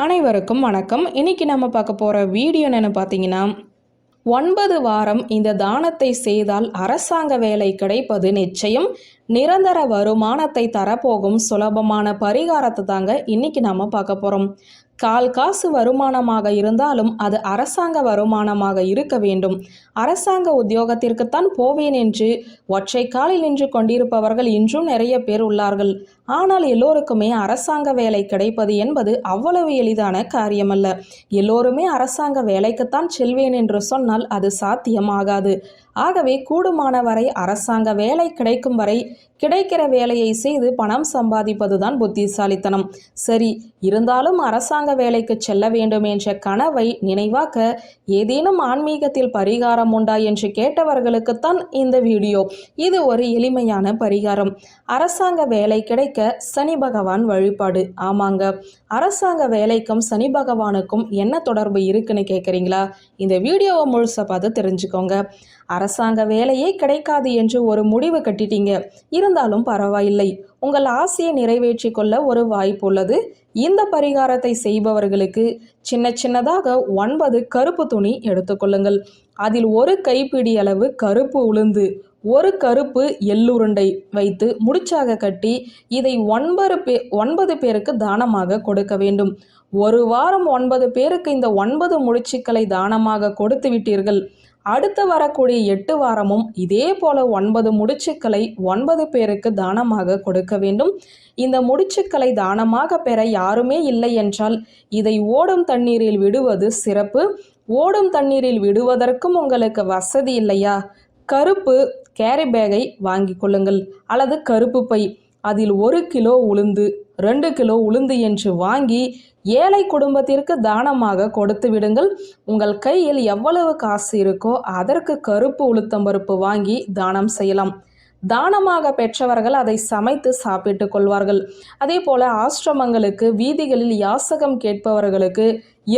அனைவருக்கும் வணக்கம். இன்னைக்கு நம்ம பார்க்க போகிற வீடியோ என்னென்னு பார்த்தீங்கன்னா, 9 வாரம் இந்த தானத்தை செய்தால் அரசாங்க வேலை கிடைப்பது நிச்சயம், நிரந்தர வருமானத்தை தரப்போகும் சுலபமான பரிகாரத்தை தாங்க இன்னைக்கு நம்ம பார்க்க போகிறோம். கால் காசு வருமானமாக இருந்தாலும் அது அரசாங்க வருமானமாக இருக்க வேண்டும். அரசாங்க உத்தியோகத்திற்குத்தான் போவேன் என்று ஒற்றை காலில் நின்று கொண்டிருப்பவர்கள் இன்றும் நிறைய பேர் உள்ளார்கள். ஆனால் எல்லோருக்குமே அரசாங்க வேலை கிடைப்பது என்பது அவ்வளவு எளிதான காரியமல்ல. எல்லோருமே அரசாங்க வேலைக்குத்தான் செல்வேன் என்று சொன்னால் அது சாத்தியமாகாது. ஆகவே கூடுமான வரை அரசாங்க வேலை கிடைக்கும் வரை கிடைக்கிற வேலையை செய்து பணம் சம்பாதிப்பதுதான் புத்திசாலித்தனம். சரி, இருந்தாலும் அரசாங்க வேலைக்கு செல்ல வேண்டும் என்ற கனவை நினைவாக்க ஏதேனும் ஆன்மீகத்தில் பரிகாரம் உண்டா என்று கேட்டவர்களுக்குத்தான் இந்த வீடியோ. இது ஒரு எளிமையான பரிகாரம். அரசாங்க வேலை கிடைக்க சனி பகவான் வழிபாடு. ஆமாங்க, அரசாங்க வேலைக்கும் சனி பகவானுக்கும் என்ன தொடர்பு இருக்குன்னு கேட்குறீங்களா? இந்த வீடியோவை முழுசா பார்த்து தெரிஞ்சுக்கோங்க. அரசாங்க வேலையே கிடைக்காது என்று ஒரு முடிவு கட்டிட்டீங்க. இருந்தாலும் பரவாயில்லை, உங்கள் ஆசையை நிறைவேற்றி கொள்ள ஒரு வாய்ப்பு உள்ளது. இந்த பரிகாரத்தை செய்பவர்களுக்கு சின்னதாக 9 கருப்பு துணி எடுத்துக்கொள்ளுங்கள். அதில் ஒரு கைப்பிடி அளவு கருப்பு உளுந்து, ஒரு கருப்பு எள்ளுருண்டை வைத்து முடிச்சாக கட்டி இதை 9 பேருக்கு தானமாக கொடுக்க வேண்டும். ஒரு வாரம் 9 பேருக்கு இந்த 9 முடிச்சுக்களை தானமாக கொடுத்து விட்டீர்கள். அடுத்து வரக்கூடிய 8 வாரமும் இதே போல 9 முடிச்சுக்களை 9 பேருக்கு தானமாக கொடுக்க வேண்டும். இந்த முடிச்சுக்களை தானமாக பெற யாருமே இல்லை என்றால் இதை ஓடும் தண்ணீரில் விடுவது சிறப்பு. ஓடும் தண்ணீரில் விடுவதற்கும் உங்களுக்கு வசதி இல்லையா? கருப்பு கேரி பேக்கை வாங்கி கொள்ளுங்கள், அல்லது கருப்பு பை. அதில் 1 கிலோ உளுந்து, 2 கிலோ உளுந்து என்று வாங்கி ஏழை குடும்பத்திற்கு தானமாக கொடுத்து விடுங்கள். உங்கள் கையில் எவ்வளவு காசு இருக்கோ அதற்கு கருப்பு உளுத்தம்பருப்பு வாங்கி தானம் செய்யலாம். தானமாக பெற்றவர்கள் அதை சமைத்து சாப்பிட்டு கொள்வார்கள். அதே போல ஆசிரமங்களுக்கு, வீதிகளில் யாசகம் கேட்பவர்களுக்கு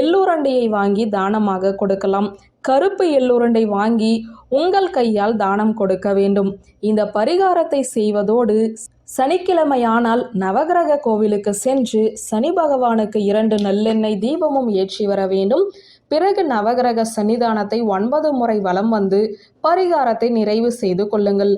எள்ளுருண்டையை வாங்கி தானமாக கொடுக்கலாம். கருப்பு எள்ளுருண்டை வாங்கி உங்கள் கையால் தானம் கொடுக்க வேண்டும். இந்த பரிகாரத்தை செய்வதோடு சனிக்கிழமையானால் நவகிரக கோவிலுக்கு சென்று சனி பகவானுக்கு 2 நல்லெண்ணெய் தீபமும் ஏற்றி வர வேண்டும். பிறகு நவகிரக சன்னிதானத்தை 9 முறை வலம் வந்து பரிகாரத்தை நிறைவு செய்து கொள்ளுங்கள்.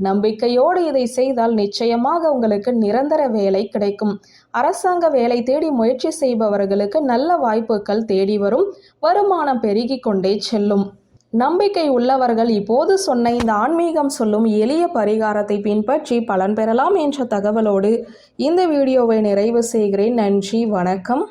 நம்பிக்கையோடு இதை செய்தால் நிச்சயமாக உங்களுக்கு நிரந்தர வேலை கிடைக்கும். அரசாங்க வேலை தேடி முயற்சி செய்பவர்களுக்கு நல்ல வாய்ப்புகள் தேடி வரும். வருமானம் பெருகி கொண்டே செல்லும். நம்பிக்கை உள்ளவர்கள் இப்போது சொன்ன இந்த ஆன்மீகம் சொல்லும் எளிய பரிகாரத்தை பின்பற்றி பலன் பெறலாம் என்ற தகவலோடு இந்த வீடியோவை நிறைவு செய்கிறேன். நன்றி, வணக்கம்.